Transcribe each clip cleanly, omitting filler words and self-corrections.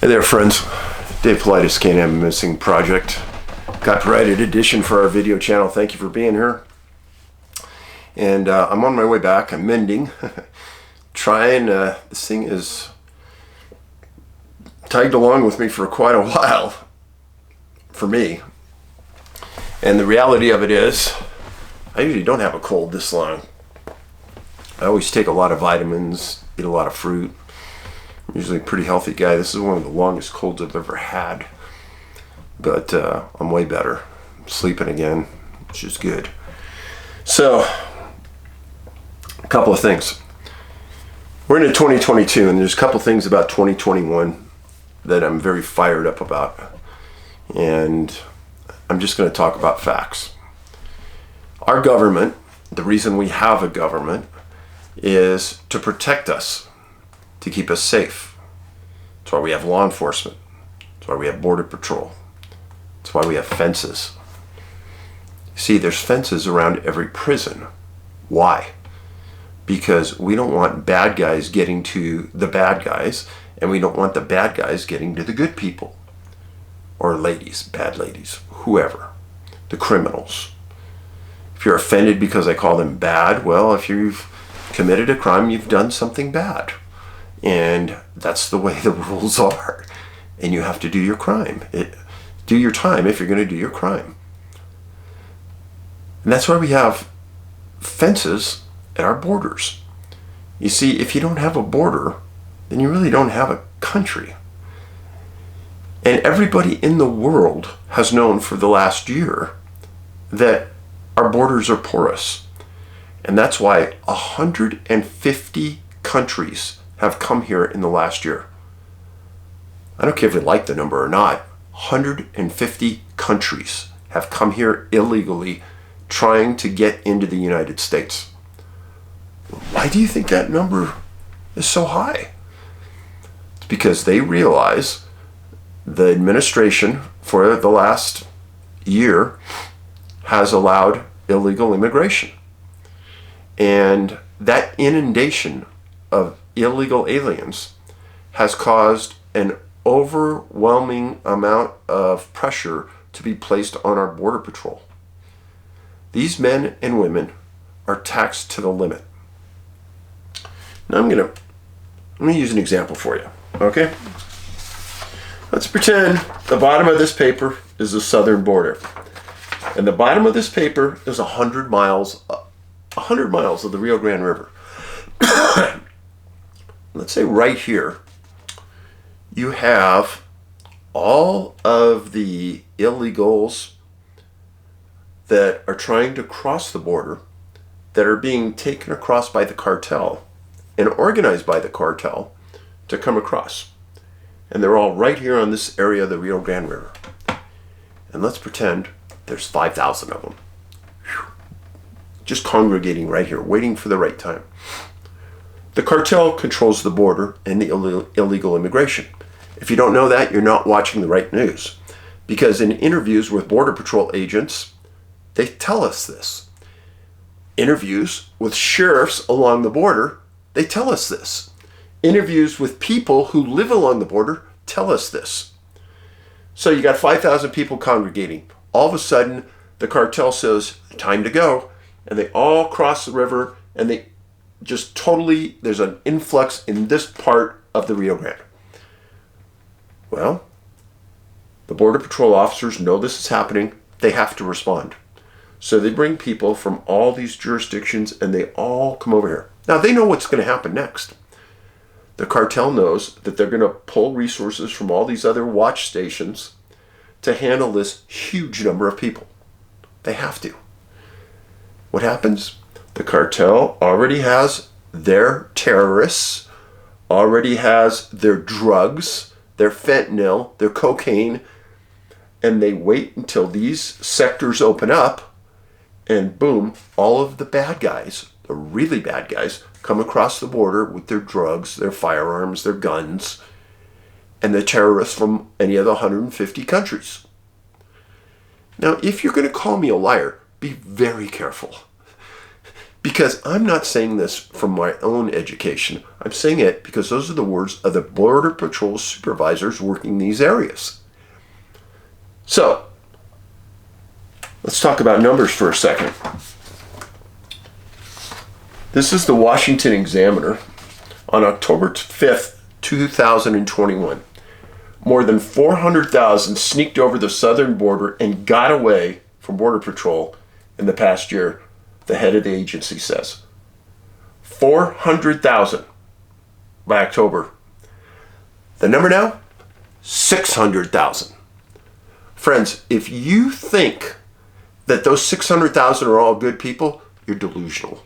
Hey there, friends. Dave Paulides, Canammissing Project. Copyrighted edition for our video channel. Thank you for being here. And I'm on my way back. I'm mending. This thing is tagged along with me for quite a while, for me. And the reality of it is, I usually don't have a cold this long. I always take a lot of vitamins, eat a lot of fruit. I'm usually a pretty healthy guy. This is one of the longest colds I've ever had. But I'm way better. I'm sleeping again, which is good. So, a couple of things. We're into 2022, and there's a couple things about 2021 that I'm very fired up about. And I'm just going to talk about facts. Our government, the reason we have a government, is to protect us, to keep us safe. That's why we have law enforcement. That's why we have border patrol. That's why we have fences. See, there's fences around every prison. Why? Because we don't want bad guys getting to the bad guys, and we don't want the bad guys getting to the good people. Or ladies, bad ladies, whoever. The criminals. If you're offended because I call them bad, well, if you've committed a crime, you've done something bad. And that's the way the rules are. And you have to do your crime. Do your time if you're going to do your crime. And that's why we have fences at our borders. You see, if you don't have a border, then you really don't have a country. And everybody in the world has known for the last year that our borders are porous. And that's why 150 countries have come here in the last year. I don't care if you like the number or not. 150 countries have come here illegally trying to get into the United States. Why do you think that number is so high? It's because they realize the administration for the last year has allowed illegal immigration. And that inundation of illegal aliens has caused an overwhelming amount of pressure to be placed on our border patrol. These men and women are taxed to the limit. Now I'm going to use an example for you, okay? Let's pretend the bottom of this paper is the southern border. And the bottom of this paper is 100 miles of the Rio Grande River. Let's say right here, you have all of the illegals that are trying to cross the border, that are being taken across by the cartel and organized by the cartel to come across. And they're all right here on this area of the Rio Grande River. And let's pretend there's 5,000 of them. Just congregating right here, waiting for the right time. The cartel controls the border and the illegal immigration. If you don't know that, you're not watching the right news. Because in interviews with Border Patrol agents, they tell us this. Interviews with sheriffs along the border, they tell us this. Interviews with people who live along the border tell us this. So you got 5,000 people congregating. All of a sudden, the cartel says, time to go. And they all cross the river, and they just totally, there's an influx in this part of the Rio Grande. Well, the Border Patrol officers know this is happening. They have to respond. So they bring people from all these jurisdictions, and they all come over here. Now, they know what's going to happen next. The cartel knows that they're going to pull resources from all these other watch stations to handle this huge number of people. They have to. What happens? The cartel already has their terrorists, already has their drugs, their fentanyl, their cocaine, and they wait until these sectors open up, and boom, all of the bad guys, the really bad guys, come across the border with their drugs, their firearms, their guns, and the terrorists from any of the 150 countries. Now, if you're going to call me a liar, be very careful. Because I'm not saying this from my own education. I'm saying it because those are the words of the Border Patrol supervisors working these areas. So, let's talk about numbers for a second. This is the Washington Examiner on October 5th, 2021. More than 400,000 sneaked over the southern border and got away from Border Patrol in the past year, the head of the agency says. 400,000 by October. The number now? 600,000. Friends, if you think that those 600,000 are all good people, you're delusional.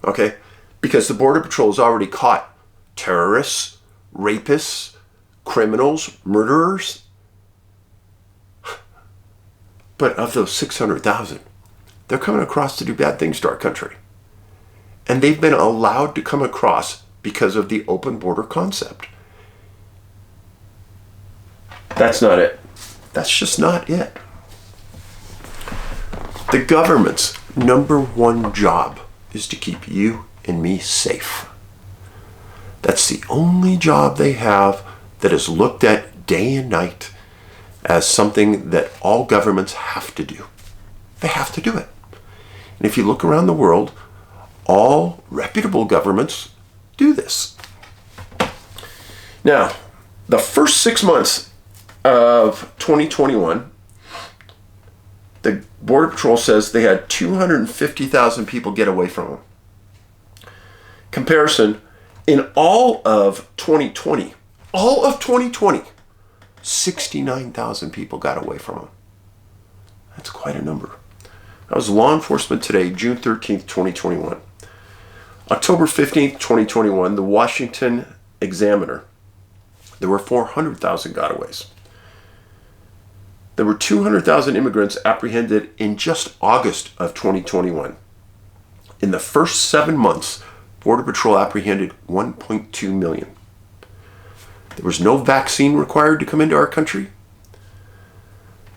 Okay? Because the Border Patrol has already caught terrorists, rapists, criminals, murderers. But of those 600,000, they're coming across to do bad things to our country. And they've been allowed to come across because of the open border concept. That's not it. That's just not it. The government's number one job is to keep you and me safe. That's the only job they have that is looked at day and night as something that all governments have to do. They have to do it. And if you look around the world, all reputable governments do this. Now, the first 6 months of 2021, the Border Patrol says they had 250,000 people get away from them. Comparison, in all of 2020, 69,000 people got away from them. That's quite a number. That was Law Enforcement Today, June 13th, 2021. October 15th, 2021, the Washington Examiner. There were 400,000 gotaways. There were 200,000 immigrants apprehended in just August of 2021. In the first 7 months, Border Patrol apprehended 1.2 million. There was no vaccine required to come into our country.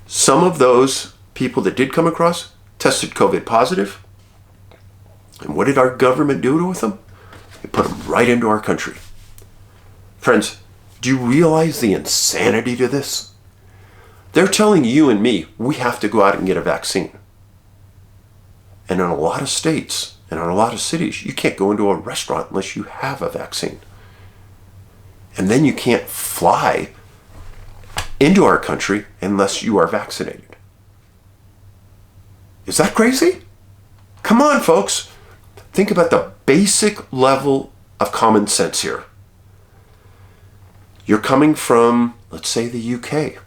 Some of those people that did come across tested COVID positive. And what did our government do with them? They put them right into our country. Friends, do you realize the insanity to this? They're telling you and me we have to go out and get a vaccine. And in a lot of states and in a lot of cities, you can't go into a restaurant unless you have a vaccine. And then you can't fly into our country unless you are vaccinated. Is that crazy? Come on, folks. Think about the basic level of common sense here. You're coming from, let's say, the UK,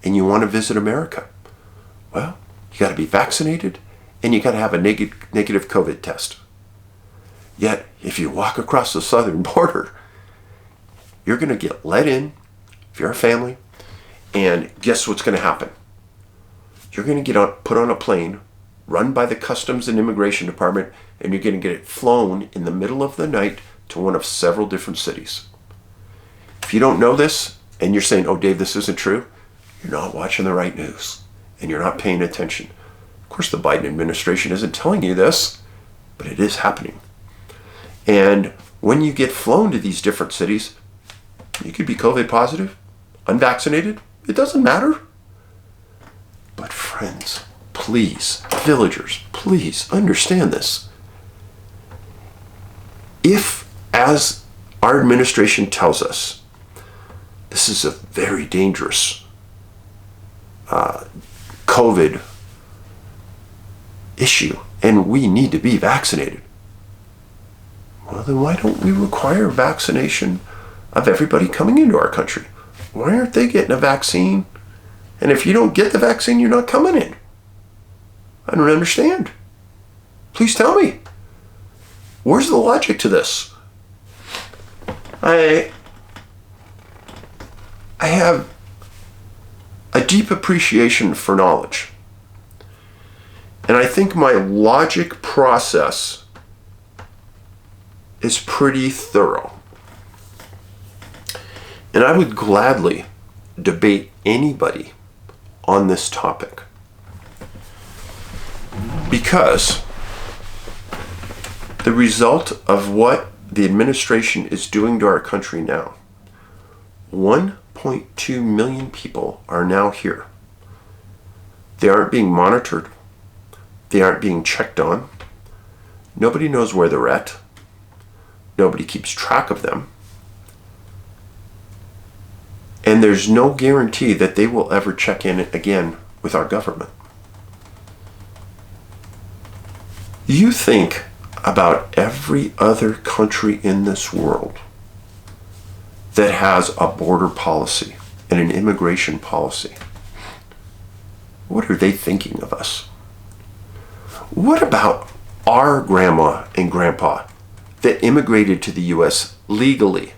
and you want to visit America. Well, you got to be vaccinated, and you got to have a negative COVID test. Yet, if you walk across the southern border, you're going to get let in, if you're a family, and guess what's going to happen? You're going to get put on a plane, run by the Customs and Immigration Department, and you're going to get it flown in the middle of the night to one of several different cities. If you don't know this, and you're saying, oh, Dave, this isn't true, you're not watching the right news, and you're not paying attention. Of course, the Biden administration isn't telling you this, but it is happening. And when you get flown to these different cities, you could be COVID positive, unvaccinated, it doesn't matter. But friends, please, villagers, please understand this. If, as our administration tells us, this is a very dangerous COVID issue and we need to be vaccinated, well, then why don't we require vaccination of everybody coming into our country? Why aren't they getting a vaccine? And if you don't get the vaccine, you're not coming in. I don't understand. Please tell me. Where's the logic to this? I have a deep appreciation for knowledge. And I think my logic process is pretty thorough. And I would gladly debate anybody on this topic. Because The result of what the administration is doing to our country now, 1.2 million people are now here. They aren't being monitored. They aren't being checked on. Nobody knows where they're at. Nobody keeps track of them. And there's no guarantee that they will ever check in again with our government. You think about every other country in this world that has a border policy and an immigration policy. What are they thinking of us? What about our grandma and grandpa that immigrated to the U.S. legally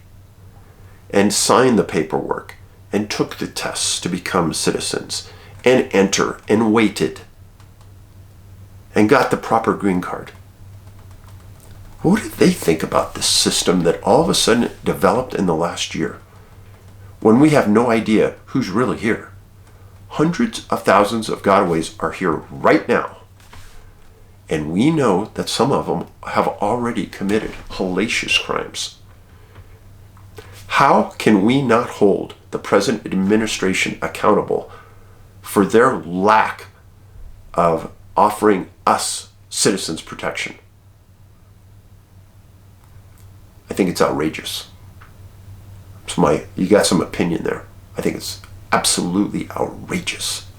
and signed the paperwork and took the tests to become citizens and enter and waited and got the proper green card? What do they think about this system that all of a sudden developed in the last year when we have no idea who's really here? Hundreds of thousands of gotaways are here right now. And we know that some of them have already committed hellacious crimes. How can we not hold the present administration accountable for their lack of offering us citizens protection? I think it's outrageous. You got some opinion there. I think it's absolutely outrageous.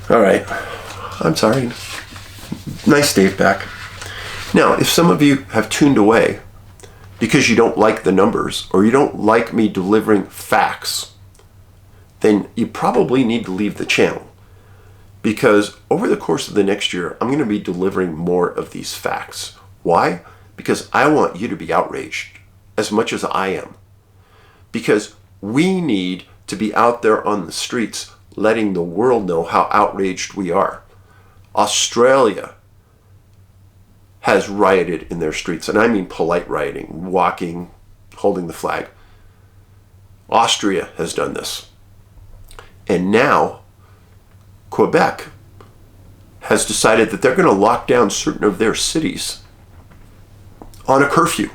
All right. I'm sorry. Nice Dave back. Now, if some of you have tuned away because you don't like the numbers or you don't like me delivering facts, then you probably need to leave the channel, because over the course of the next year, I'm going to be delivering more of these facts. Why? Because I want you to be outraged as much as I am. Because we need to be out there on the streets letting the world know how outraged we are. Australia has rioted in their streets, and I mean polite rioting, walking, holding the flag. Austria has done this. And now Quebec has decided that they're going to lock down certain of their cities on a curfew.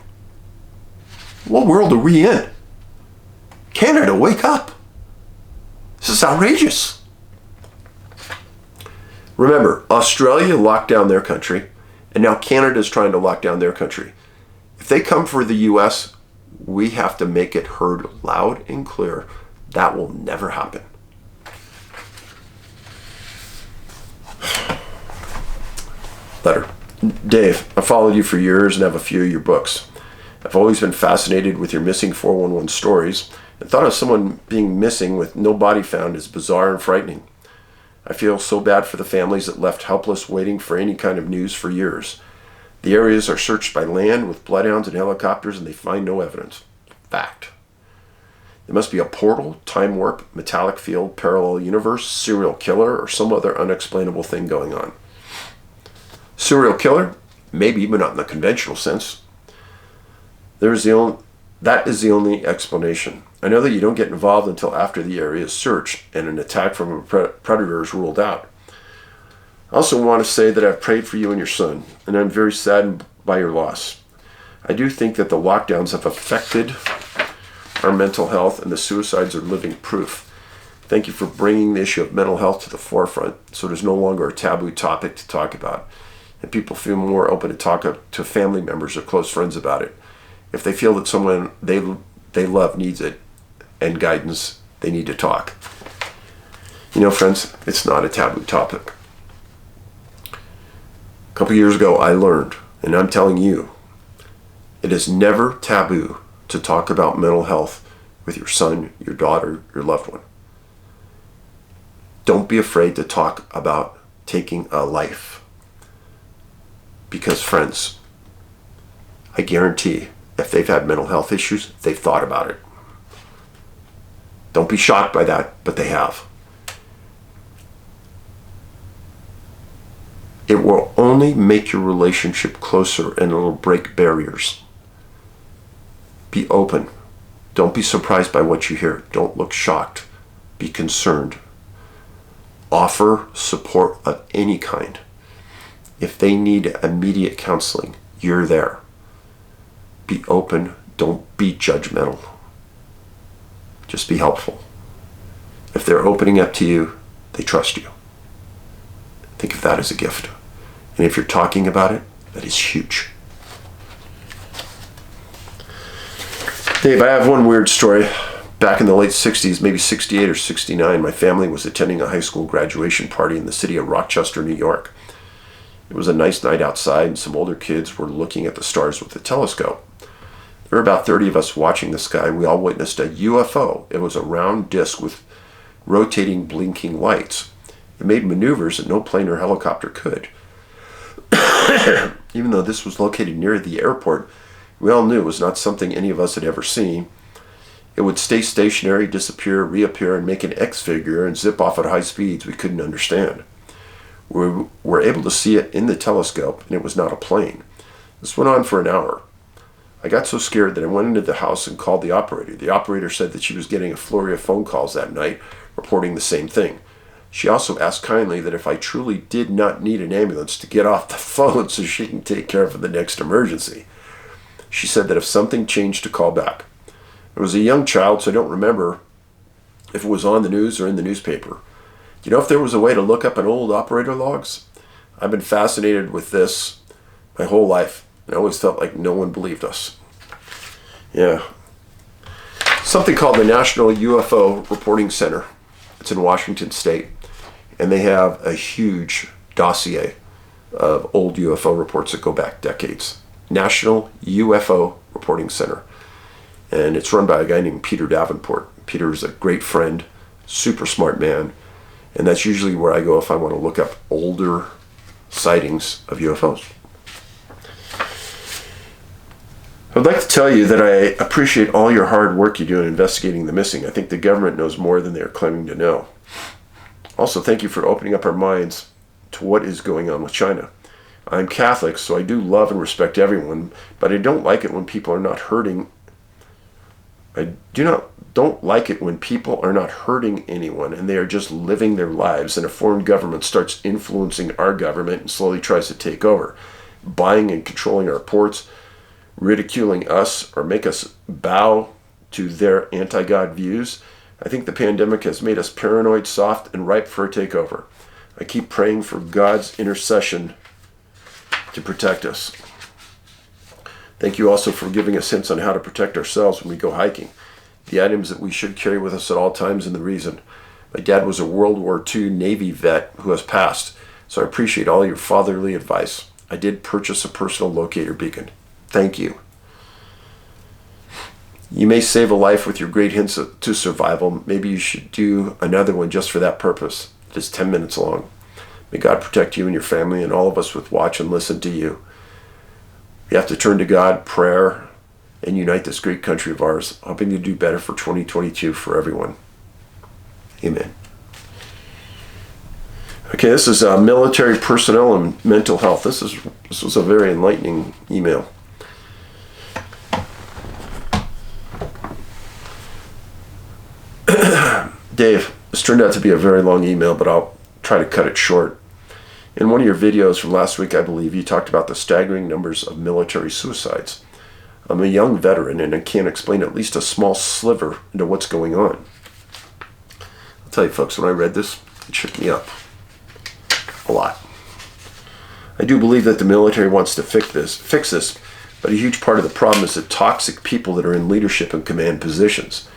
What world are we in? Canada, wake up. This is outrageous. Remember, Australia locked down their country, and now Canada is trying to lock down their country. If they come for the U.S., we have to make it heard loud and clear. That will never happen. Letter. Dave, I followed you for years and have a few of your books. I've always been fascinated with your missing 411 stories, and thought of someone being missing with no body found is bizarre and frightening. I feel so bad for the families that left helpless waiting for any kind of news for years. The areas are searched by land with bloodhounds and helicopters, and they find no evidence. Fact. There must be a portal, time warp, metallic field, parallel universe, serial killer, or some other unexplainable thing going on. Serial killer? Maybe, but not in the conventional sense. That is the only explanation. I know that you don't get involved until after the area is searched and an attack from a predator is ruled out. I also want to say that I've prayed for you and your son, and I'm very saddened by your loss. I do think that the lockdowns have affected our mental health, and the suicides are living proof. Thank you for bringing the issue of mental health to the forefront, so it is no longer a taboo topic to talk about, and people feel more open to talk to family members or close friends about it. If they feel that someone they love needs it and guidance, they need to talk. You know, friends, it's not a taboo topic. A couple years ago, I learned, and I'm telling you, it is never taboo to talk about mental health with your son, your daughter, your loved one. Don't be afraid to talk about taking a life. Because, friends, I guarantee if they've had mental health issues, they've thought about it. Don't be shocked by that, but they have. It will only make your relationship closer, and it will break barriers. Be open. Don't be surprised by what you hear. Don't look shocked. Be concerned. offer support of any kind. If they need immediate counseling, you're there. Be open. Don't be judgmental. Just be helpful. If they're opening up to you, they trust you. Think of that as a gift. And if you're talking about it, that is huge. Dave, I have one weird story. Back in the late 60s, maybe 68 or 69, my family was attending a high school graduation party in the city of Rochester, New York. It was a nice night outside, and some older kids were looking at the stars with a telescope. There were about 30 of us watching the sky. We all witnessed a UFO. It was a round disc with rotating, blinking lights. It made maneuvers that no plane or helicopter could. Even though this was located near the airport, we all knew it was not something any of us had ever seen. It would stay stationary, disappear, reappear, and make an X figure and zip off at high speeds we couldn't understand. We were able to see it in the telescope, and it was not a plane. This went on for an hour. I got so scared that I went into the house and called the operator. The operator said that she was getting a flurry of phone calls that night reporting the same thing. She also asked kindly that if I truly did not need an ambulance to get off the phone so she can take care of the next emergency. She said that if something changed to call back. I was a young child, so I don't remember if it was on the news or in the newspaper. Do you know if there was a way to look up an old operator logs? I've been fascinated with this my whole life, and I always felt like no one believed us. Yeah. Something called the National UFO Reporting Center. It's in Washington State, and they have a huge dossier of old UFO reports that go back decades. National UFO Reporting Center. And it's run by a guy named Peter Davenport. Peter is a great friend, super smart man, and that's usually where I go if I want to look up older sightings of UFOs. I'd like to tell you that I appreciate all your hard work you do in investigating the missing. I think the government knows more than they are claiming to know. Also, thank you for opening up our minds to what is going on with China. I'm Catholic, so I do love and respect everyone, but I don't like it when people are not hurting. Don't like it when people are not hurting anyone and they are just living their lives and a foreign government starts influencing our government and slowly tries to take over, buying and controlling our ports, ridiculing us or make us bow to their anti-God views. I think the pandemic has made us paranoid, soft, and ripe for a takeover. I keep praying for God's intercession to protect us. Thank you also for giving us hints on how to protect ourselves when we go hiking. The items that we should carry with us at all times and the reason. My dad was a World War II Navy vet who has passed, so I appreciate all your fatherly advice. I did purchase a personal locator beacon. Thank you. You may save a life with your great hints to survival. Maybe you should do another one just for that purpose. It is 10 minutes long. May God protect you and your family and all of us with watch and listen to you. We have to turn to God, prayer, and unite this great country of ours, hoping to do better for 2022 for everyone. Amen. Okay, this is military personnel and mental health. This was a very enlightening email. Dave, this turned out to be a very long email, but I'll try to cut it short. In one of your videos from last week, I believe, you talked about the staggering numbers of military suicides. I'm a young veteran, and I can't explain at least a small sliver into what's going on. I'll tell you, folks, when I read this, it shook me up a lot. I do believe that the military wants to fix this, but a huge part of the problem is the toxic people that are in leadership and command positions.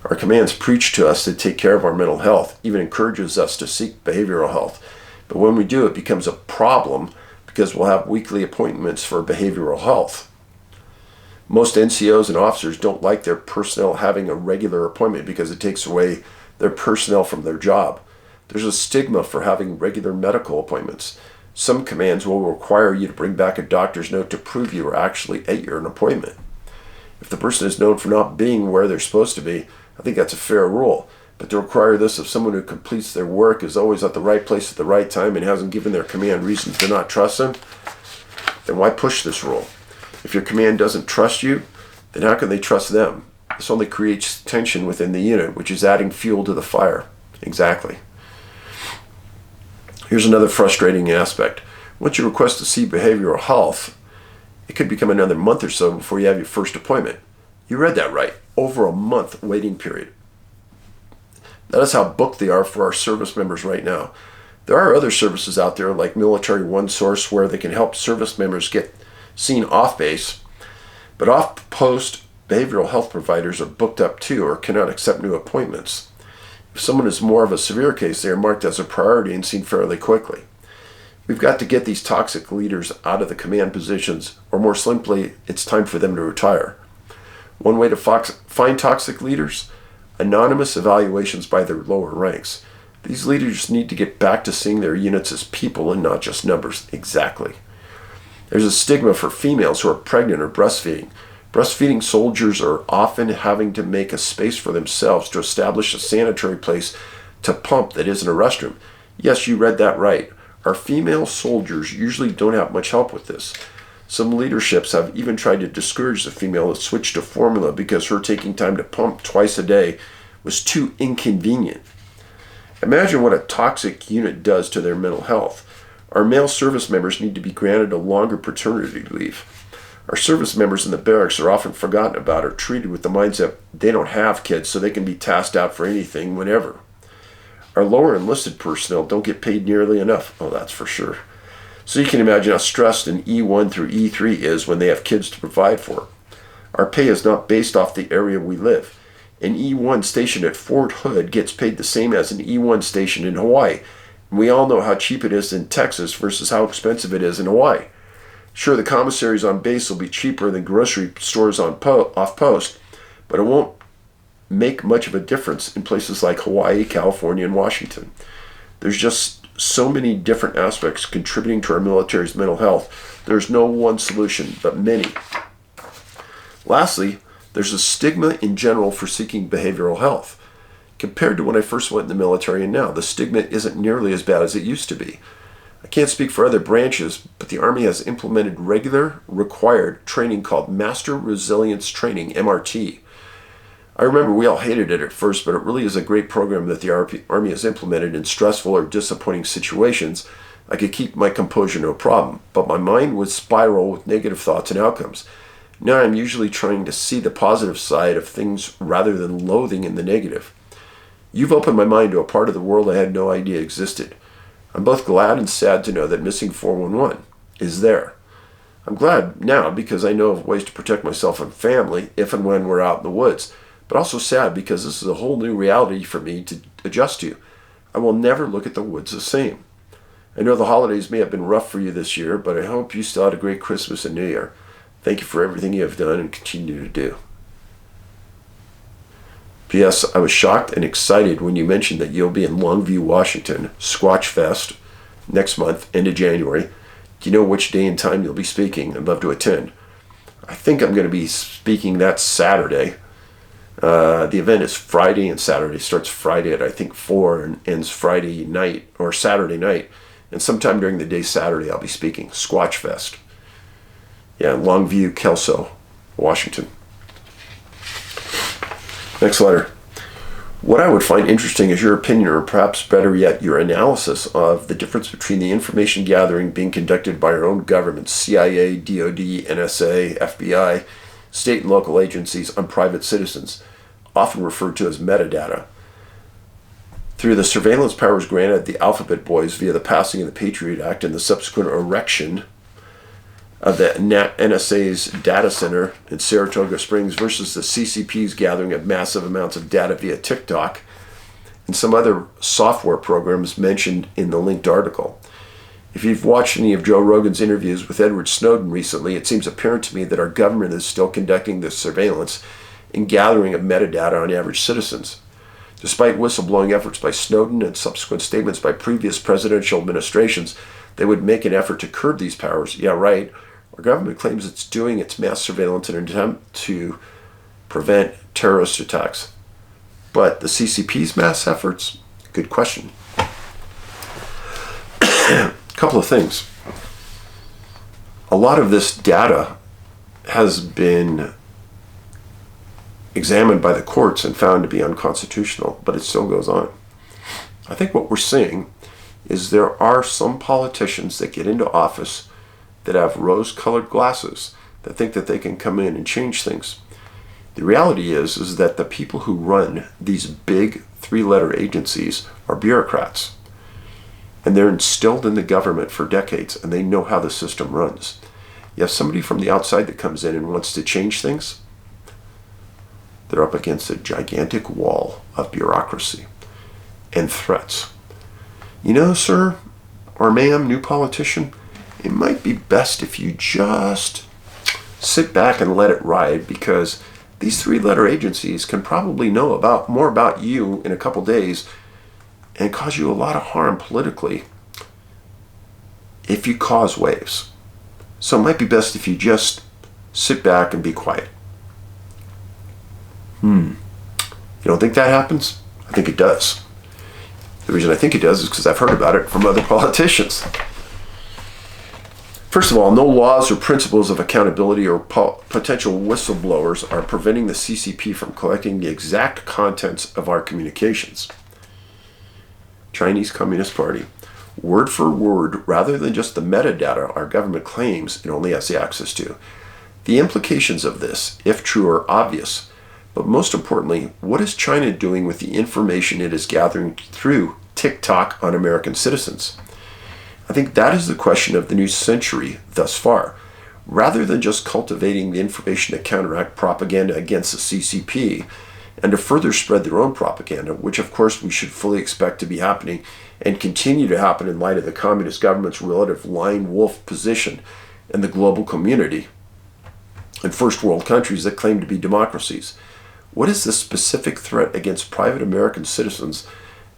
Our commands preach to us to take care of our mental health, even encourages us to seek behavioral health. But when we do, it becomes a problem because we'll have weekly appointments for behavioral health. Most NCOs and officers don't like their personnel having a regular appointment because it takes away their personnel from their job. There's a stigma for having regular medical appointments. Some commands will require you to bring back a doctor's note to prove you were actually at your appointment. If the person is known for not being where they're supposed to be, I think that's a fair rule. But to require this of someone who completes their work, is always at the right place at the right time, and hasn't given their command reasons to not trust them, then why push this rule? If your command doesn't trust you, then how can they trust them? This only creates tension within the unit, which is adding fuel to the fire. Exactly. Here's another frustrating aspect. Once you request to see behavioral health, it could become another month or so before you have your first appointment. You read that right. Over a month waiting period. That is how booked they are for our service members right now. There are other services out there like Military One Source where they can help service members get seen off base, but off-post behavioral health providers are booked up too or cannot accept new appointments. If someone is more of a severe case, they are marked as a priority and seen fairly quickly. We've got to get these toxic leaders out of the command positions, or more simply, it's time for them to retire. One way to find toxic leaders? Anonymous evaluations by their lower ranks. These leaders need to get back to seeing their units as people and not just numbers. Exactly. There's a stigma for females who are pregnant or breastfeeding. Breastfeeding soldiers are often having to make a space for themselves to establish a sanitary place to pump that isn't a restroom. Yes, you read that right. Our female soldiers usually don't have much help with this. Some leaderships have even tried to discourage the female to switch to formula because her taking time to pump twice a day was too inconvenient. Imagine what a toxic unit does to their mental health. Our male service members need to be granted a longer paternity leave. Our service members in the barracks are often forgotten about or treated with the mindset they don't have kids so they can be tasked out for anything whenever. Our lower enlisted personnel don't get paid nearly enough. Oh, that's for sure. So you can imagine how stressed an E1 through E3 is when they have kids to provide for. Our pay is not based off the area we live. An E1 stationed at Fort Hood gets paid the same as an E1 stationed in Hawaii. And we all know how cheap it is in Texas versus how expensive it is in Hawaii. Sure, the commissaries on base will be cheaper than grocery stores on off post, but it won't make much of a difference in places like Hawaii, California, and Washington. There's just so many different aspects contributing to our military's mental health. There's no one solution, but many. Lastly, there's a stigma in general for seeking behavioral health. Compared to when I first went in the military and now, the stigma isn't nearly as bad as it used to be. I can't speak for other branches, but the Army has implemented regular, required training called Master Resilience Training, MRT. I remember we all hated it at first, but it really is a great program that the Army has implemented in stressful or disappointing situations. I could keep my composure no problem, but my mind would spiral with negative thoughts and outcomes. Now I'm usually trying to see the positive side of things rather than loathing in the negative. You've opened my mind to a part of the world I had no idea existed. I'm both glad and sad to know that Missing 411 is there. I'm glad now because I know of ways to protect myself and family if and when we're out in the woods, but also sad because this is a whole new reality for me to adjust to. I will never look at the woods the same. I know the holidays may have been rough for you this year, but I hope you still had a great Christmas and New Year. Thank you for everything you have done and continue to do. P.S. I was shocked and excited when you mentioned that you'll be in Longview, Washington, Squatch Fest, next month, end of January. Do you know which day and time you'll be speaking? I'd love to attend. I think I'm going to be speaking that Saturday. The event is Friday and Saturday. Starts Friday at I think 4 and ends Friday night or Saturday night. And sometime during the day Saturday I'll be speaking. Squatch Fest. Yeah, Longview, Kelso, Washington. Next letter. What I would find interesting is your opinion, or perhaps better yet, your analysis of the difference between the information gathering being conducted by our own governments, CIA, DOD, NSA, FBI, state and local agencies, on private citizens, often referred to as metadata, through the surveillance powers granted the Alphabet Boys via the passing of the Patriot Act and the subsequent erection of the NSA's data center in Saratoga Springs versus the CCP's gathering of massive amounts of data via TikTok and some other software programs mentioned in the linked article. If you've watched any of Joe Rogan's interviews with Edward Snowden recently, it seems apparent to me that our government is still conducting this surveillance and gathering of metadata on average citizens. Despite whistleblowing efforts by Snowden and subsequent statements by previous presidential administrations, they would make an effort to curb these powers. Yeah, right. Our government claims it's doing its mass surveillance in an attempt to prevent terrorist attacks. But the CCP's mass efforts? Good question. A couple of things. A lot of this data has been examined by the courts and found to be unconstitutional, but it still goes on. I think what we're seeing is there are some politicians that get into office that have rose-colored glasses that think that they can come in and change things. The reality is that the people who run these big three-letter agencies are bureaucrats. And they're instilled in the government for decades, and they know how the system runs. You have somebody from the outside that comes in and wants to change things, they're up against a gigantic wall of bureaucracy and threats. You know, sir or ma'am, new politician, it might be best if you just sit back and let it ride, because these three-letter agencies can probably know more about you in a couple days and cause you a lot of harm politically if you cause waves. So it might be best if you just sit back and be quiet. You don't think that happens? I think it does. The reason I think it does is because I've heard about it from other politicians. First of all, no laws or principles of accountability or potential whistleblowers are preventing the CCP from collecting the exact contents of our communications. Chinese Communist Party, word for word, rather than just the metadata our government claims it only has access to. The implications of this, if true, are obvious. But most importantly, what is China doing with the information it is gathering through TikTok on American citizens? I think that is the question of the new century thus far. Rather than just cultivating the information to counteract propaganda against the CCP and to further spread their own propaganda, which of course we should fully expect to be happening and continue to happen in light of the communist government's relative lying wolf position in the global community and first world countries that claim to be democracies. What is the specific threat against private American citizens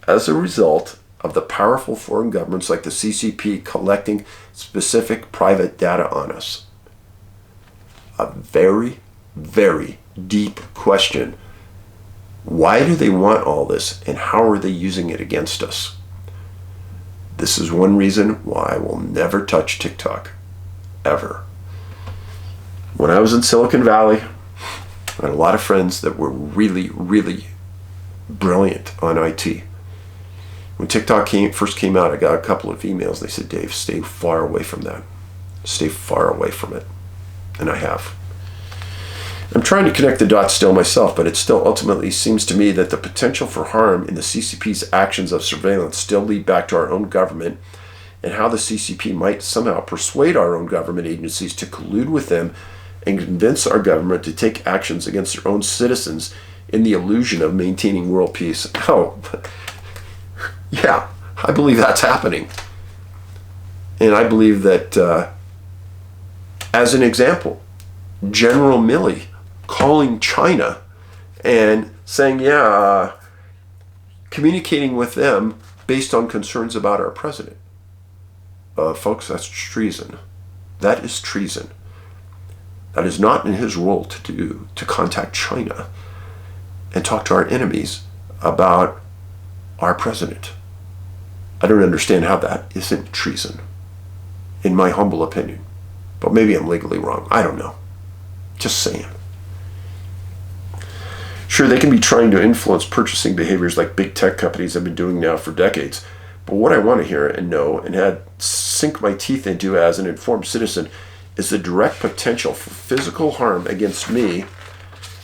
as a result of the powerful foreign governments like the CCP collecting specific private data on us? A very, very deep question. Why do they want all this, and how are they using it against us? This is one reason why I will never touch TikTok, ever. When I was in Silicon Valley, I had a lot of friends that were really, really brilliant on IT. When TikTok first came out, I got a couple of emails. They said, Dave, stay far away from that. Stay far away from it. And I have. I'm trying to connect the dots still myself, but it still ultimately seems to me that the potential for harm in the CCP's actions of surveillance still lead back to our own government, and how the CCP might somehow persuade our own government agencies to collude with them and convince our government to take actions against their own citizens in the illusion of maintaining world peace. Oh, yeah, I believe that's happening. And I believe that, as an example, General Milley calling China and saying, communicating with them based on concerns about our president. Folks, that's treason. That is treason. That is not in his role to contact China and talk to our enemies about our president. I don't understand how that isn't treason, in my humble opinion. But maybe I'm legally wrong. I don't know. Just saying. Sure, they can be trying to influence purchasing behaviors like big tech companies have been doing now for decades. But what I want to hear and know and sink my teeth into as an informed citizen is the direct potential for physical harm against me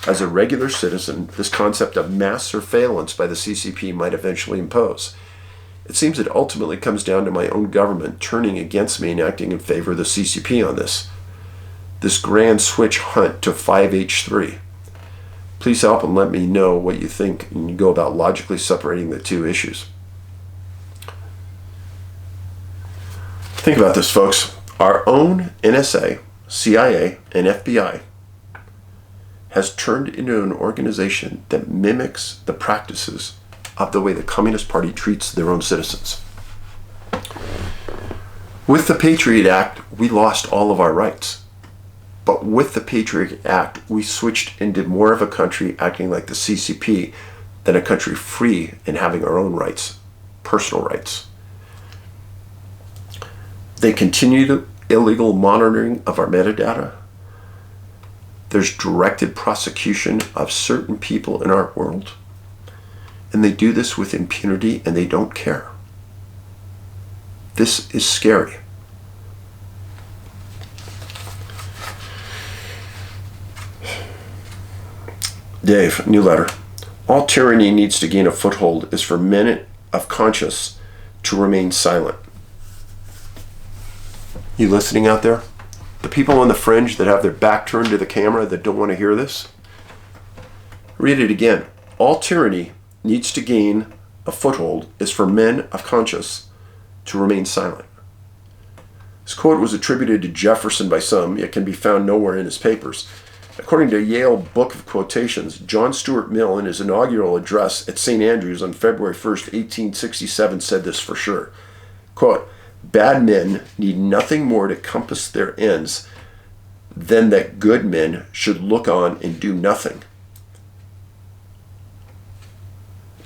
as a regular citizen this concept of mass surveillance by the CCP might eventually impose. It seems it ultimately comes down to my own government turning against me and acting in favor of the CCP on this grand switch hunt to 5H3. Please help and let me know what you think and you go about logically separating the two issues. Think about this, folks. Our own NSA, CIA, and FBI has turned into an organization that mimics the practices of the way the Communist Party treats their own citizens. With the Patriot Act, we lost all of our rights. But with the Patriot Act, we switched into more of a country acting like the CCP than a country free and having our own rights, personal rights. They continue the illegal monitoring of our metadata. There's directed prosecution of certain people in our world. And they do this with impunity and they don't care. This is scary. Dave, new letter. All tyranny needs to gain a foothold is for men of conscience to remain silent. You listening out there? The people on the fringe that have their back turned to the camera that don't want to hear this? Read it again. All tyranny needs to gain a foothold is for men of conscience to remain silent. This quote was attributed to Jefferson by some, yet can be found nowhere in his papers. According to Yale Book of Quotations, John Stuart Mill in his inaugural address at St. Andrews on February 1st, 1867 said this for sure. Quote, "Bad men need nothing more to compass their ends than that good men should look on and do nothing."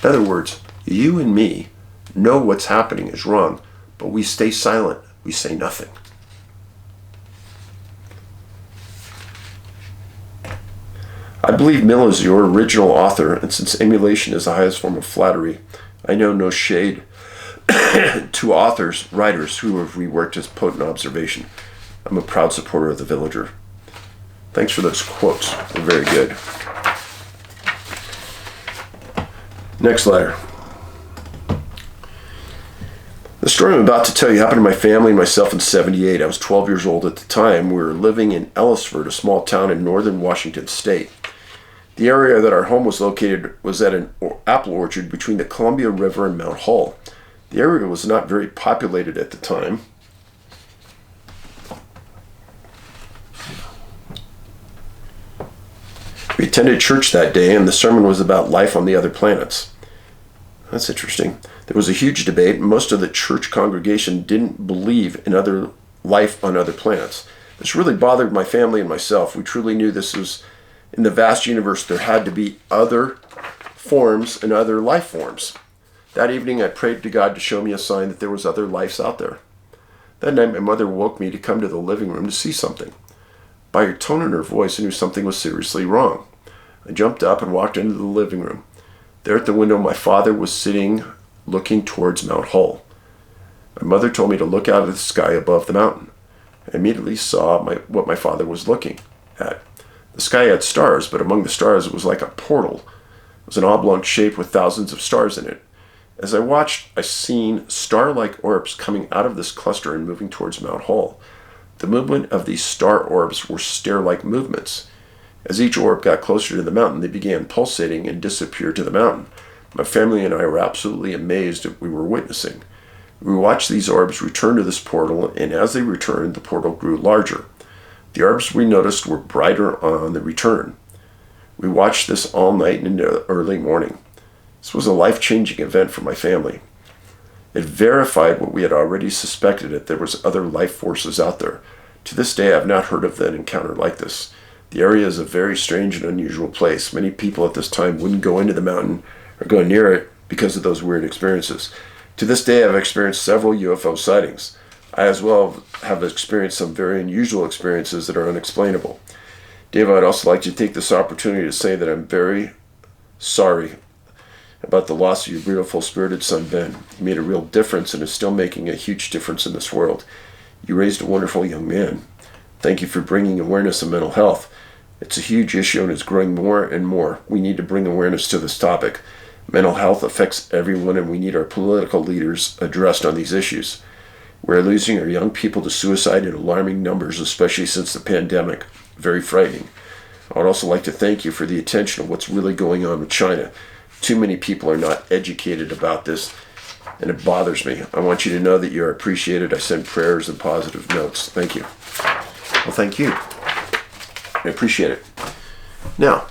In other words, you and me know what's happening is wrong, but we stay silent. We say nothing. I believe Mill is your original author, and since emulation is the highest form of flattery, I know no shade to authors, writers who have reworked his potent observation. I'm a proud supporter of The Villager. Thanks for those quotes. They're very good. Next letter. The story I'm about to tell you happened to my family and myself in '78. I was 12 years old at the time. We were living in Ellisford, a small town in northern Washington state. The area that our home was located was at an apple orchard between the Columbia River and Mount Hall. The area was not very populated at the time. We attended church that day, and the sermon was about life on the other planets. That's interesting. There was a huge debate. Most of the church congregation didn't believe in other life on other planets. This really bothered my family and myself. We truly knew this was, in the vast universe, there had to be other forms and other life forms. That evening, I prayed to God to show me a sign that there was other lives out there. That night, my mother woke me to come to the living room to see something. By her tone in her voice, I knew something was seriously wrong. I jumped up and walked into the living room. There at the window, my father was sitting, looking towards Mount Hull. My mother told me to look out at the sky above the mountain. I immediately saw what my father was looking at. The sky had stars, but among the stars it was like a portal. It was an oblong shape with thousands of stars in it. As I watched, I seen star-like orbs coming out of this cluster and moving towards Mount Hull. The movement of these star orbs were stair-like movements. As each orb got closer to the mountain, they began pulsating and disappeared to the mountain. My family and I were absolutely amazed at what we were witnessing. We watched these orbs return to this portal, and as they returned, the portal grew larger. The orbs we noticed were brighter on the return. We watched this all night and into early morning. This was a life-changing event for my family. It verified what we had already suspected, that there was other life forces out there. To this day, I have not heard of an encounter like this. The area is a very strange and unusual place. Many people at this time wouldn't go into the mountain or go near it because of those weird experiences. To this day, I've experienced several UFO sightings. I as well have experienced some very unusual experiences that are unexplainable. Dave, I'd also like to take this opportunity to say that I'm very sorry about the loss of your beautiful spirited son, Ben. He made a real difference and is still making a huge difference in this world. You raised a wonderful young man. Thank you for bringing awareness of mental health. It's a huge issue and it's growing more and more. We need to bring awareness to this topic. Mental health affects everyone, and we need our political leaders addressed on these issues. We're losing our young people to suicide in alarming numbers, especially since the pandemic. Very frightening. I would also like to thank you for the attention of what's really going on with China. Too many people are not educated about this, and it bothers me. I want you to know that you're appreciated. I send prayers and positive notes. Thank you. Well, thank you. I appreciate it. Now,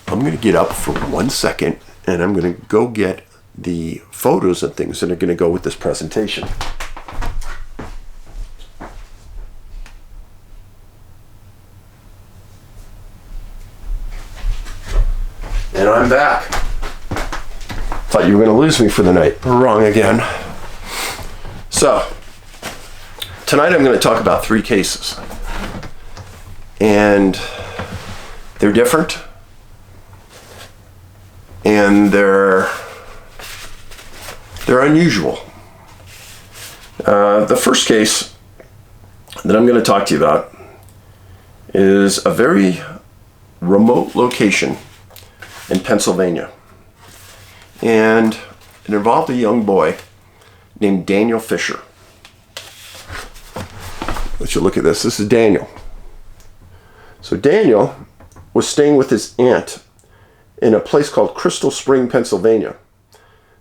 I'm going to get up for 1 second, and I'm going to go get the photos and things that are going to go with this presentation. And I'm back. Thought you were going to lose me for the night. Wrong again. So, tonight I'm going to talk about 3 cases. And they're different. And they're unusual. The first case that I'm going to talk to you about is a very remote location in Pennsylvania. And it involved a young boy named Daniel Fischer. Let you look at this. This is Daniel. So Daniel was staying with his aunt in a place called Crystal Spring, Pennsylvania,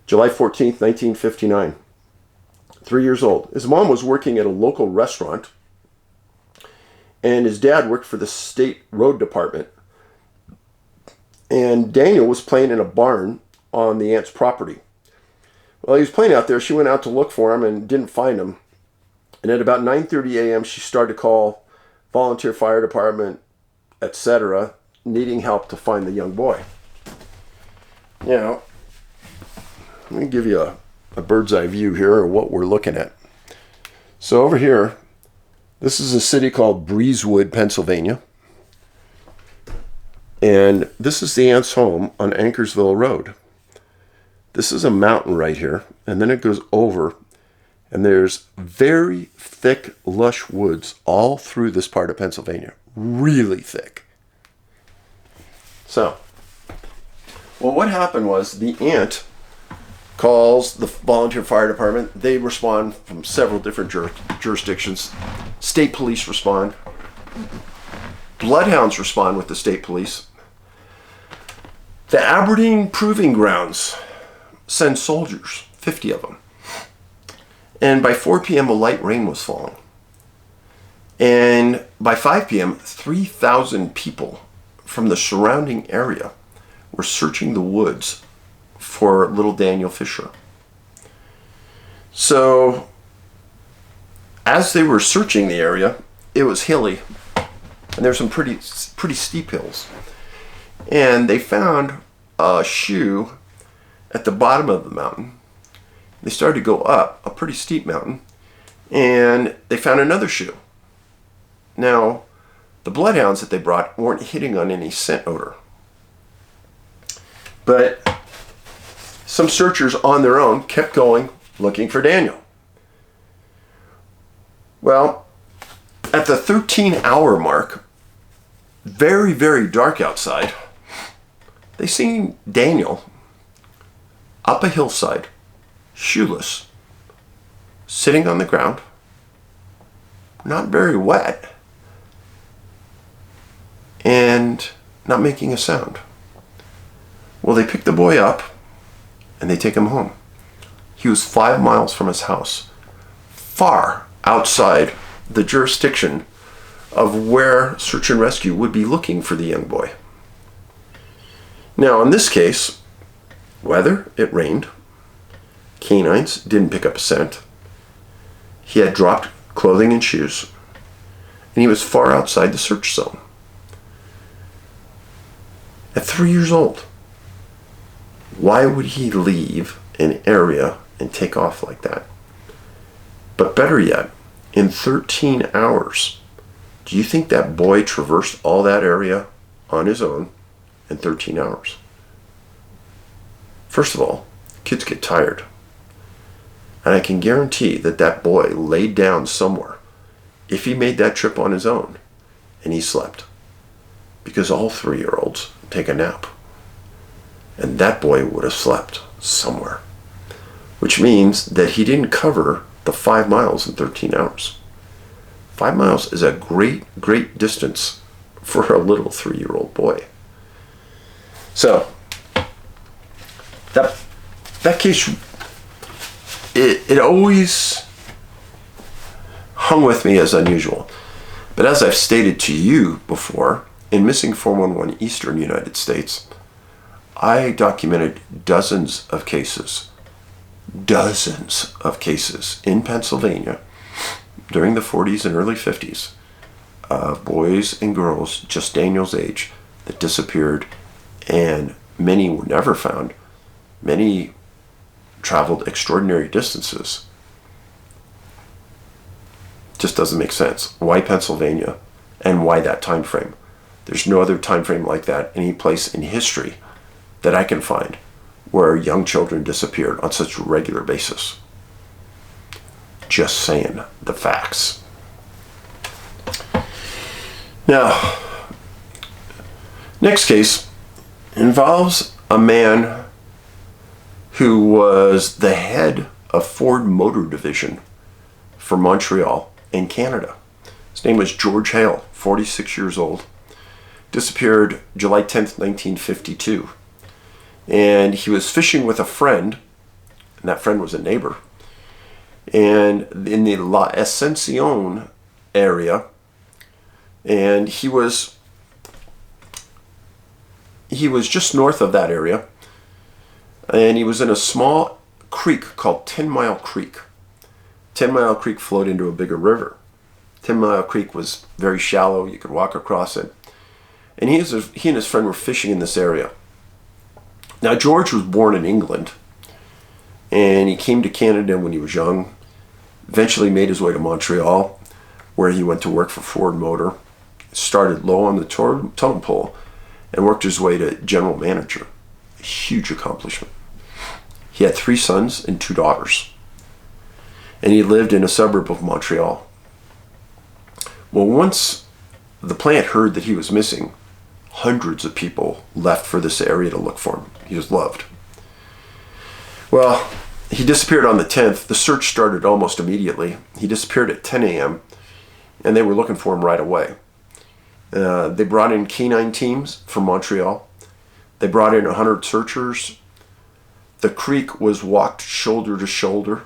July 14th, 1959. 3 years old. His mom was working at a local restaurant, and his dad worked for the state road department. And Daniel was playing in a barn on the aunt's property. While he was playing out there, she went out to look for him and didn't find him. And at about 9:30 a.m., she started to call volunteer fire department, etc., needing help to find the young boy. Now, let me give you a bird's eye view here of what we're looking at. So over here, this is a city called Breezewood, Pennsylvania. And this is the aunt's home on Ankersville Road. This is a mountain right here, and then it goes over, and there's very thick, lush woods all through this part of Pennsylvania. Really thick. So, well, what happened was the aunt calls the volunteer fire department. They respond from several different jurisdictions. State police respond. Bloodhounds respond with the state police. The Aberdeen Proving Grounds send soldiers, 50 of them. And by 4 p.m., a light rain was falling. And by 5 p.m., 3,000 people from the surrounding area were searching the woods for little Daniel Fischer. So, as they were searching the area, it was hilly, and there's some pretty steep hills. And they found a shoe at the bottom of the mountain. They started to go up a pretty steep mountain, and they found another shoe. Now, the bloodhounds that they brought weren't hitting on any scent odor. But some searchers on their own kept going, looking for Daniel. Well, at the 13-hour mark, very, very dark outside, they seen Daniel up a hillside, shoeless, sitting on the ground, not very wet, and not making a sound. Well, they pick the boy up and they take him home. He was 5 miles from his house, far outside the jurisdiction of where search and rescue would be looking for the young boy. Now, in this case, weather, it rained. Canines didn't pick up a scent. He had dropped clothing and shoes, and he was far outside the search zone. At 3 years old, why would he leave an area and take off like that? But better yet, in 13 hours, do you think that boy traversed all that area on his own in 13 hours? First of all, kids get tired. And I can guarantee that that boy laid down somewhere if he made that trip on his own and he slept. Because all 3-year-olds take a nap. And that boy would have slept somewhere. Which means that he didn't cover the 5 miles in 13 hours. 5 miles is a great, great distance for a little 3-year-old boy. So, that case, it always hung with me as unusual. But as I've stated to you before, in Missing 411 Eastern United States, I documented dozens of cases in Pennsylvania during the 40s and early 50s of boys and girls just Daniel's age that disappeared, and many were never found. Many traveled extraordinary distances. Just doesn't make sense. Why Pennsylvania, and why that time frame? There's no other time frame like that any place in history that I can find where young children disappeared on such a regular basis. just saying the facts. Now, next case involves a man who was the head of Ford Motor Division for Montreal in Canada. His name was George Hale, 46 years old. Disappeared July 10th, 1952. And he was fishing with a friend, and that friend was a neighbor. And in the La Ascension area, and he was just north of that area, and he was in a small creek called 10 Mile Creek. 10 Mile Creek flowed into a bigger river. 10 Mile Creek was very shallow. You could walk across it. And he and his friend were fishing in this area. Now, George was born in England, and he came to Canada when he was young. Eventually made his way to Montreal, where he went to work for Ford Motor. Started low on the totem pole and worked his way to general manager. A huge accomplishment. He had 3 sons and 2 daughters. And he lived in a suburb of Montreal. Well, once the plant heard that he was missing, hundreds of people left for this area to look for him. He was loved. Well, he disappeared on the 10th. The search started almost immediately. He disappeared at 10 a.m. and they were looking for him right away. They brought in canine teams from Montreal. They brought in 100 searchers. The creek was walked shoulder to shoulder.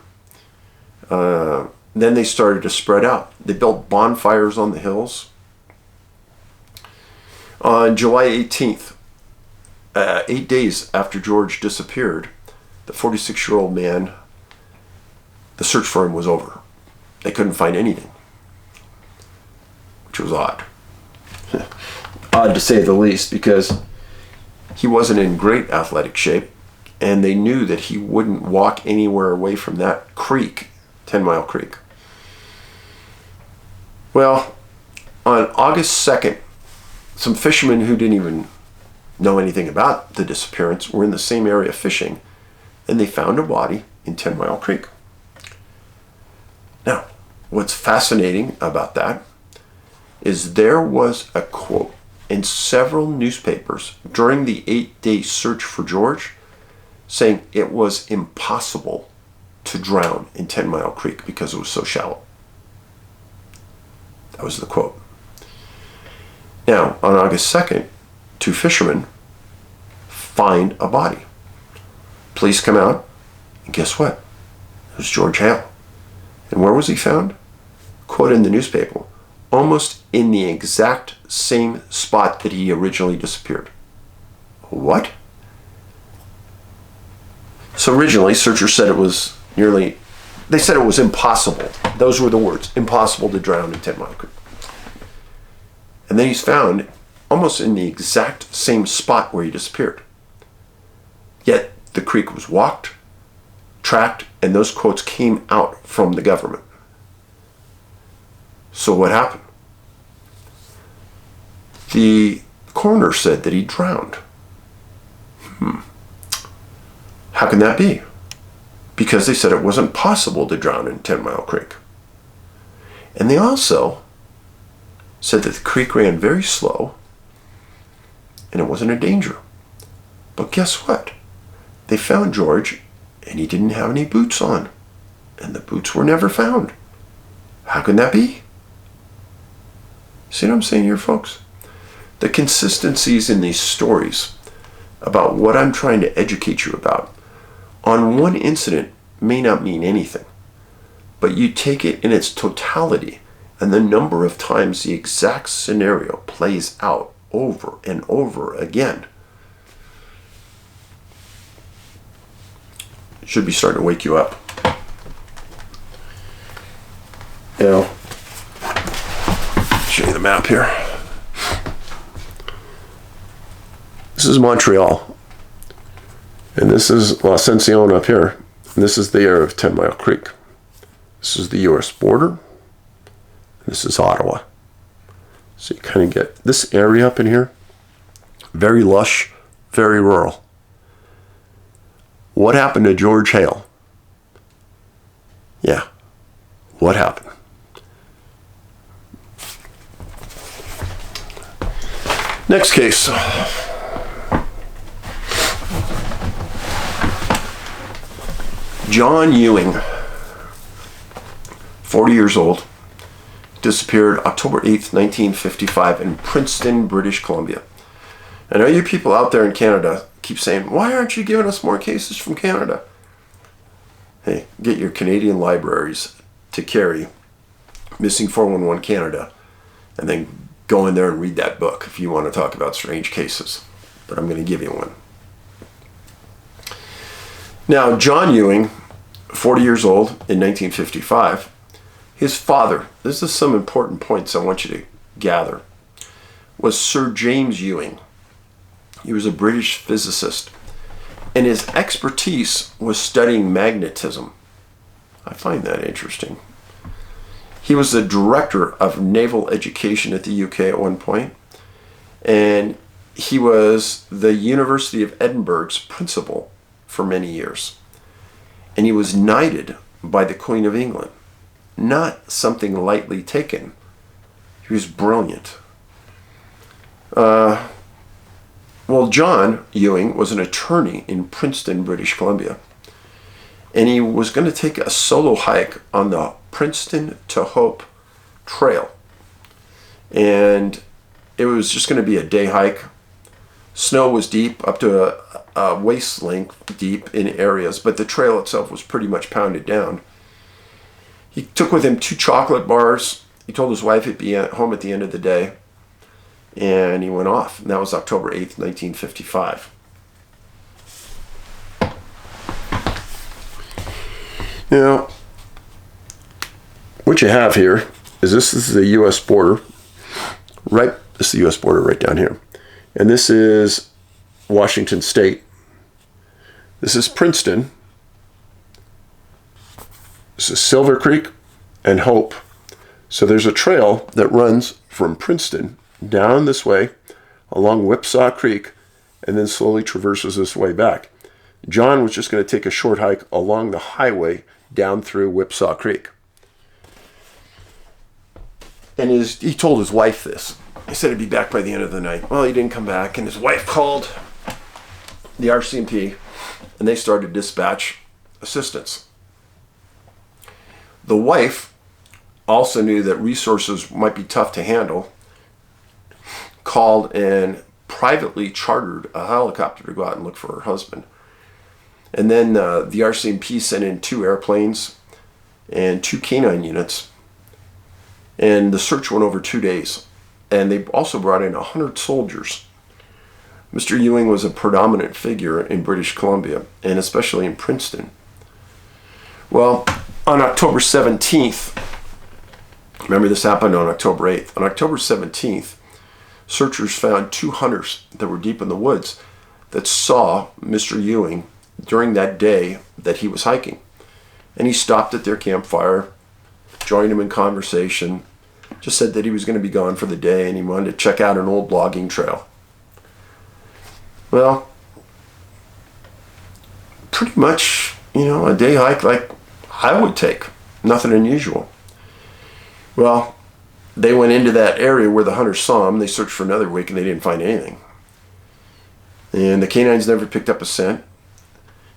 Then they started to spread out. They built bonfires on the hills. On July 18th, 8 days after George disappeared, the 46-year-old man, the search for him was over. They couldn't find anything, which was odd. Odd to say the least, because he wasn't in great athletic shape, and they knew that he wouldn't walk anywhere away from that creek, 10 Mile Creek. Well, on August 2nd, some fishermen who didn't even know anything about the disappearance were in the same area fishing, and they found a body in 10 Mile Creek. Now, what's fascinating about that is there was a quote in several newspapers during the 8-day search for George saying it was impossible to drown in 10 Mile Creek because it was so shallow. That was the quote. Now, on August 2nd, 2 fishermen find a body. Police come out, and guess what? It was George Hale. And where was he found? Quote in the newspaper, almost in the exact same spot that he originally disappeared. What? So originally, searchers said it was they said it was impossible. Those were the words, impossible to drown in 10 Mile Creek. And then he's found almost in the exact same spot where he disappeared. Yet the creek was walked, tracked, and those quotes came out from the government. So what happened? The coroner said that he drowned. How can that be? Because they said it wasn't possible to drown in 10 Mile Creek. And they also said that the creek ran very slow and it wasn't a danger. But guess what? They found George and he didn't have any boots on. And the boots were never found. How can that be? See what I'm saying here, folks? The consistencies in these stories about what I'm trying to educate you about on one incident may not mean anything, but you take it in its totality and the number of times the exact scenario plays out over and over again. It should be starting to wake you up. You know, show you the map here. This is Montreal. And this is La Ascension up here. And this is the area of 10 Mile Creek. This is the U.S. border. This is Ottawa. So you kind of get this area up in here. Very lush, very rural. What happened to George Hale? Yeah, what happened. Next case. John Ewing, 40 years old, disappeared October 8th, 1955 in Princeton, British Columbia. I know you people out there in Canada keep saying, why aren't you giving us more cases from Canada? Hey, get your Canadian libraries to carry Missing 411 Canada and then go in there and read that book if you want to talk about strange cases. But I'm going to give you one. Now, John Ewing, 40 years old in 1955, his father, this is some important points I want you to gather, was Sir James Ewing. He was a British physicist, and his expertise was studying magnetism. I find that interesting. He was the director of naval education at the UK at one point, and he was the University of Edinburgh's principal for many years. And he was knighted by the Queen of England. Not something lightly taken. He was brilliant. Well, John Ewing was an attorney in Princeton, British Columbia. And he was going to take a solo hike on the Princeton to Hope Trail. And it was just going to be a day hike. Snow was deep, up to a waist length deep in areas, but the trail itself was pretty much pounded down. He took with him 2 chocolate bars. He told his wife he'd be at home at the end of the day. And he went off. And that was October 8th, 1955. Now, what you have here is this is the U.S. border. Right, this is the U.S. border right down here. And this is Washington State. This is Princeton. This is Silver Creek and Hope. So there's a trail that runs from Princeton down this way along Whipsaw Creek and then slowly traverses this way back. John was just going to take a short hike along the highway down through Whipsaw Creek. And he told his wife this. He said he'd be back by the end of the night. Well, he didn't come back, and his wife called the RCMP, and they started to dispatch assistance. The wife also knew that resources might be tough to handle, called and privately chartered a helicopter to go out and look for her husband. And then the RCMP sent in 2 airplanes and 2 canine units, and the search went over 2 days. And they also brought in 100 soldiers. Mr. Ewing was a predominant figure in British Columbia, and especially in Princeton. Well, on October 17th, remember this happened on October 8th. On October 17th, searchers found 2 hunters that were deep in the woods that saw Mr. Ewing during that day that he was hiking. And he stopped at their campfire, joined him in conversation, just said that he was going to be gone for the day and he wanted to check out an old logging trail. Well, pretty much, a day hike like I would take. Nothing unusual. Well, they went into that area where the hunters saw him. They searched for another week and they didn't find anything. And the canines never picked up a scent.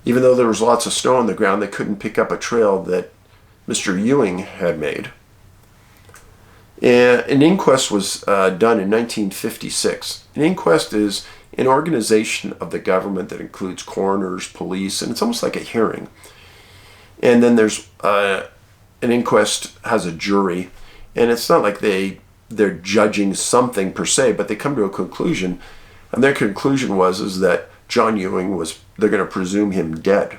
Even though there was lots of snow on the ground, they couldn't pick up a trail that Mr. Ewing had made. And an inquest was done in 1956. An inquest is an organization of the government that includes coroners, police, and it's almost like a hearing. And then there's an inquest has a jury, and it's not like they're judging something per se, but they come to a conclusion, and their conclusion is that John Ewing they're going to presume him dead.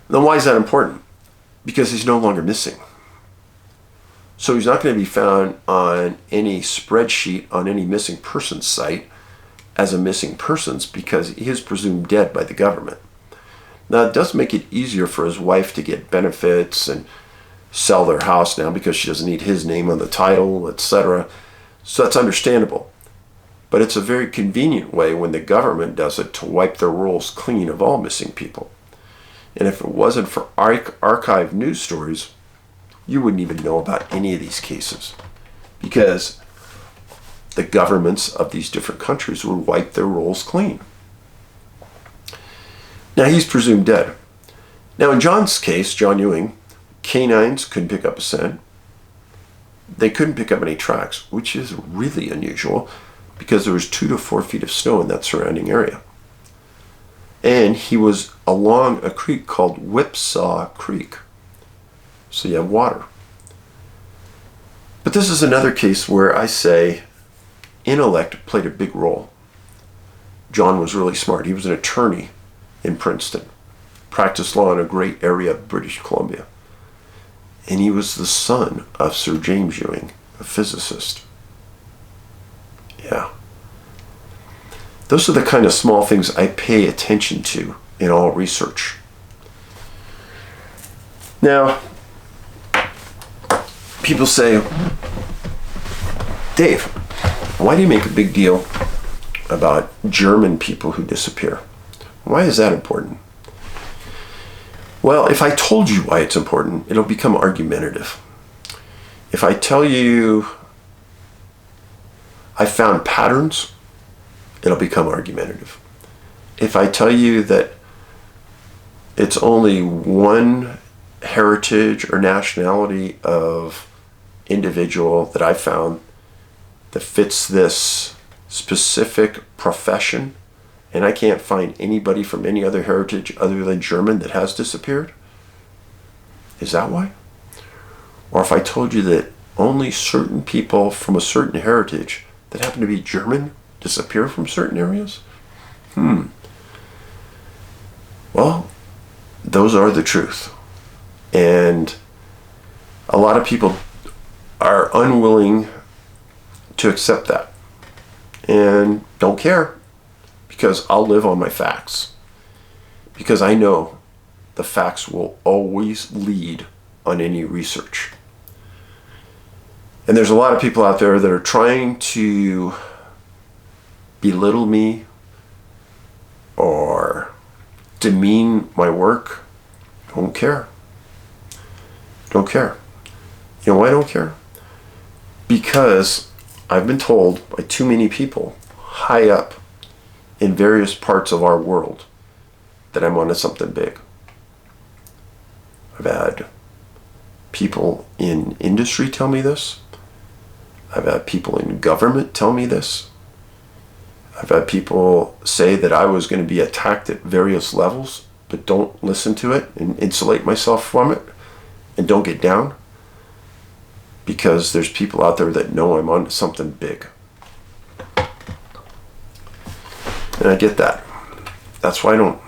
Now, why is that important? Because he's no longer missing. So he's not going to be found on any spreadsheet on any missing persons site as a missing persons because he is presumed dead by the government. Now, it does make it easier for his wife to get benefits and sell their house now because she doesn't need his name on the title, etc. So that's understandable. But it's a very convenient way when the government does it to wipe their rolls clean of all missing people. And if it wasn't for archived news stories, you wouldn't even know about any of these cases, because the governments of these different countries would wipe their rolls clean. Now, he's presumed dead. Now, in John's case, John Ewing, canines couldn't pick up a scent. They couldn't pick up any tracks, which is really unusual because there was 2 to 4 feet of snow in that surrounding area. And he was along a creek called Whipsaw Creek. So you have water. But this is another case where I say intellect played a big role. John was really smart. He was an attorney in Princeton, practiced law in a great area of British Columbia. And he was the son of Sir James Ewing, a physicist. Yeah. Those are the kind of small things I pay attention to in all research. Now, people say, Dave, why do you make a big deal about German people who disappear? Why is that important? Well, if I told you why it's important, it'll become argumentative. If I tell you I found patterns, it'll become argumentative. If I tell you that it's only one heritage or nationality of individual that I found that fits this specific profession, and I can't find anybody from any other heritage other than German that has disappeared, is that why? Or if I told you that only certain people from a certain heritage that happen to be German disappear from certain areas? Well, those are the truth. And a lot of people are unwilling to accept that and don't care, because I'll live on my facts, because I know the facts will always lead on any research. And there's a lot of people out there that are trying to belittle me or demean my work. Don't care. Don't care. You know why I don't care? Because I've been told by too many people high up in various parts of our world that I'm onto something big. I've had people in industry tell me this. I've had people in government tell me this. I've had people say that I was going to be attacked at various levels, but don't listen to it and insulate myself from it and don't get down, because there's people out there that know I'm on something big. And I get that. That's why I don't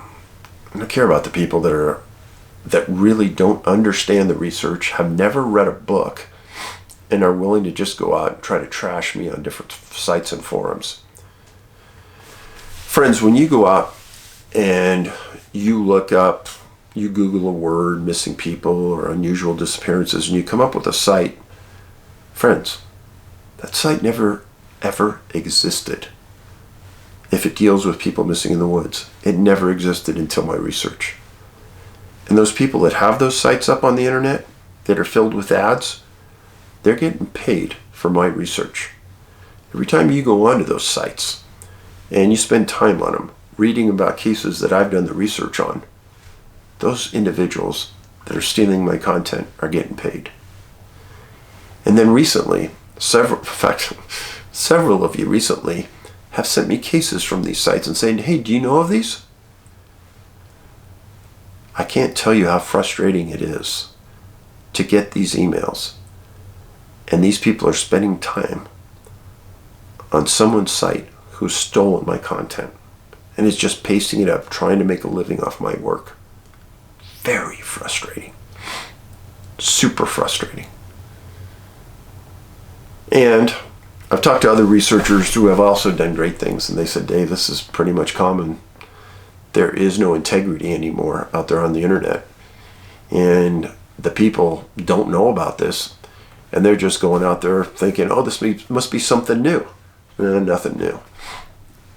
care about the people that really don't understand the research, have never read a book, and are willing to just go out and try to trash me on different sites and forums. Friends, when you go out and you look up, you Google a word, missing people or unusual disappearances, and you come up with a site, friends, that site never ever existed. If it deals with people missing in the woods, it never existed until my research. And those people that have those sites up on the internet that are filled with ads, they're getting paid for my research. Every time you go onto those sites and you spend time on them, reading about cases that I've done the research on, those individuals that are stealing my content are getting paid. And then recently, several of you recently have sent me cases from these sites and saying, hey, do you know of these? I can't tell you how frustrating it is to get these emails. And these people are spending time on someone's site who's stolen my content and is just pasting it up, trying to make a living off my work. Very frustrating. Super frustrating. And I've talked to other researchers who have also done great things, and they said, Dave, this is pretty much common. There is no integrity anymore out there on the internet. And the people don't know about this, and they're just going out there thinking, oh, this must be something new. Nothing new.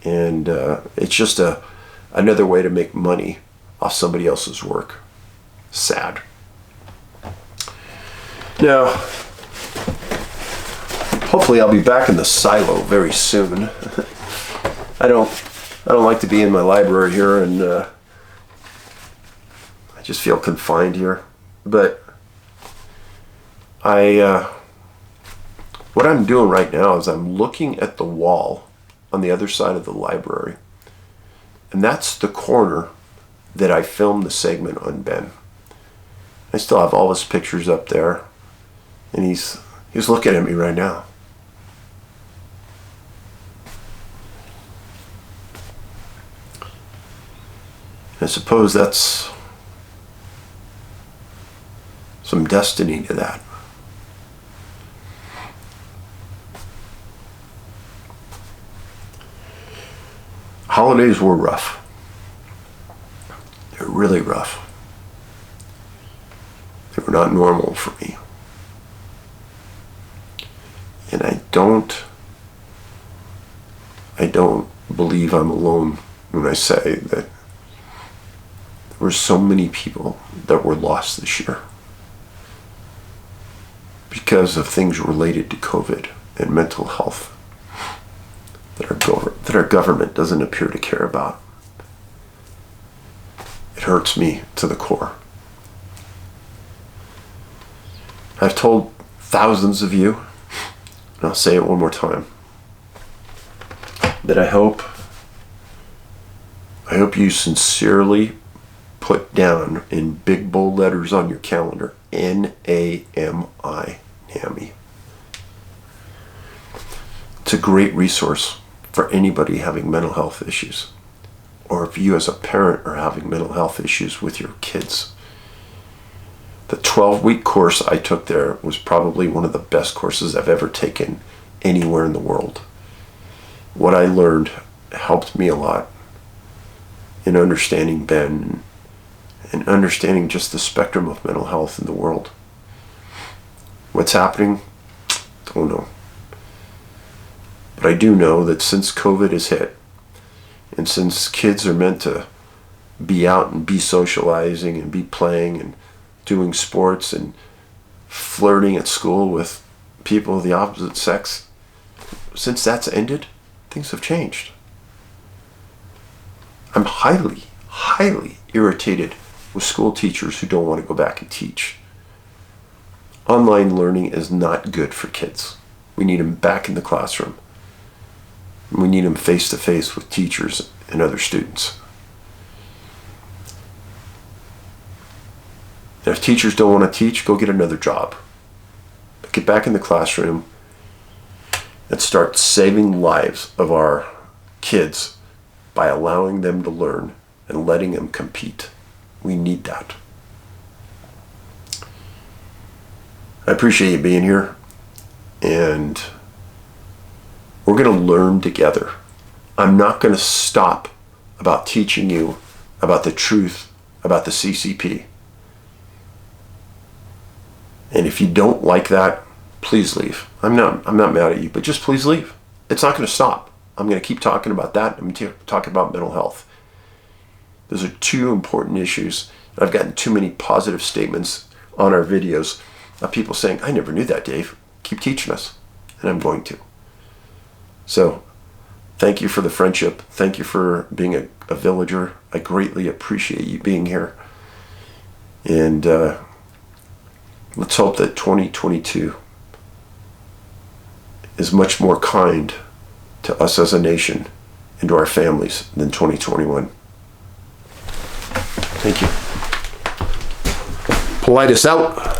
And it's just another way to make money off somebody else's work. Sad. Now, hopefully I'll be back in the silo very soon. I don't like to be in my library here, and I just feel confined here. But what I'm doing right now is I'm looking at the wall on the other side of the library, and that's the corner that I filmed the segment on Ben. I still have all his pictures up there, and he's looking at me right now. I suppose that's some destiny to that. Holidays were rough. They're really rough. They were not normal for me. And I don't believe I'm alone when I say that there were so many people that were lost this year because of things related to COVID and mental health that our government doesn't appear to care about. It hurts me to the core. I've told thousands of you, and I'll say it one more time, that I hope you sincerely put down in big bold letters on your calendar, N-A-M-I, NAMI. It's a great resource for anybody having mental health issues, or if you as a parent are having mental health issues with your kids. The 12-week course I took there was probably one of the best courses I've ever taken anywhere in the world. What I learned helped me a lot in understanding Ben and understanding just the spectrum of mental health in the world. What's happening? Don't know. But I do know that since COVID has hit, and since kids are meant to be out and be socializing and be playing and doing sports and flirting at school with people of the opposite sex, since that's ended, things have changed. I'm highly, highly irritated with school teachers who don't want to go back and teach. Online learning is not good for kids. We need them back in the classroom. We need them face-to-face with teachers and other students. And if teachers don't want to teach, go get another job. But get back in the classroom and start saving lives of our kids by allowing them to learn and letting them compete. We need that. I appreciate you being here, and we're going to learn together. I'm not going to stop about teaching you about the truth about the CCP. And if you don't like that, please leave. I'm not mad at you, but just please leave. It's not going to stop. I'm going to keep talking about that. I'm going to talk about mental health. Those are two important issues. I've gotten too many positive statements on our videos of people saying, I never knew that, Dave. Keep teaching us. And I'm going to. So, thank you for the friendship. Thank you for being a villager. I greatly appreciate you being here. And let's hope that 2022 is much more kind to us as a nation and to our families than 2021. Thank you. Paulides out.